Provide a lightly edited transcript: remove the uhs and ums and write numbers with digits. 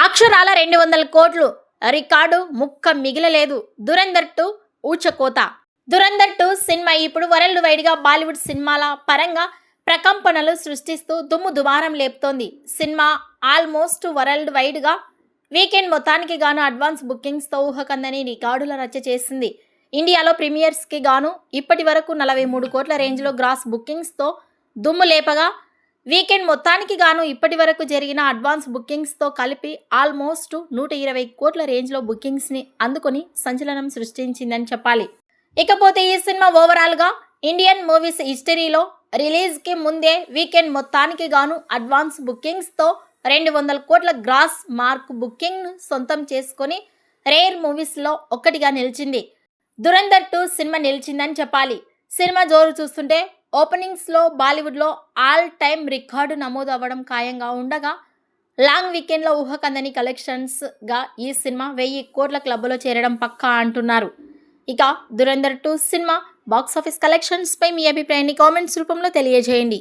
అక్షరాల 200 కోట్లు రికార్డు ముక్క మిగిలలేదు. దురంధర్ 2 ఊచకోత. దురంధర్ 2 సినిమా ఇప్పుడు వరల్డ్ వైడ్ గా బాలీవుడ్ సినిమాల పరంగా ప్రకంపనలు సృష్టిస్తూ దుమ్ము దుమారం లేపుతోంది. సినిమా ఆల్మోస్ట్ వరల్డ్ వైడ్ గా వీకెండ్ మొత్తానికి గాను అడ్వాన్స్ బుకింగ్స్ తో ఊహకందని రికార్డుల రచ్చ చేసింది. ఇండియాలో ప్రీమియర్స్ కి గాను ఇప్పటి వరకు 43 కోట్ల రేంజ్ లో గ్రాస్ బుకింగ్స్ తో దుమ్ము లేపగా, వీకెండ్ మొత్తానికి గాను ఇప్పటి వరకు జరిగిన అడ్వాన్స్ బుకింగ్స్ తో కలిపి ఆల్మోస్ట్ 120 కోట్ల రేంజ్ లో బుకింగ్స్ ని అందుకొని సంచలనం సృష్టించిందని చెప్పాలి. ఇకపోతే ఈ సినిమా ఓవరాల్ గా ఇండియన్ మూవీస్ హిస్టరీలో రిలీజ్ కి ముందే వీకెండ్ మొత్తానికి గాను అడ్వాన్స్ బుకింగ్స్ తో 200 కోట్ల గ్రాస్ మార్క్ బుకింగ్ ను సొంతం చేసుకొని రేర్ మూవీస్ లో ఒక్కటిగా నిలిచింది. దురంధర్ 2 సినిమా నిలిచిందని చెప్పాలి. సినిమా జోరు చూస్తుంటే ఓపెనింగ్స్ లో బాలీవుడ్ లో ఆల్ టైమ్ రికార్డు నమోదు అవ్వడం ఖాయంగా ఉండగా, లాంగ్ వీకెండ్ లో ఊహకందని కలెక్షన్స్ గా ఈ సినిమా 1000 కోట్ల క్లబ్లో చేరడం పక్కా అంటున్నారు. ఇక దురంధర్ 2 సినిమా బాక్సాఫీస్ కలెక్షన్స్ పై మీ అభిప్రాయాన్ని కామెంట్స్ రూపంలో తెలియజేయండి.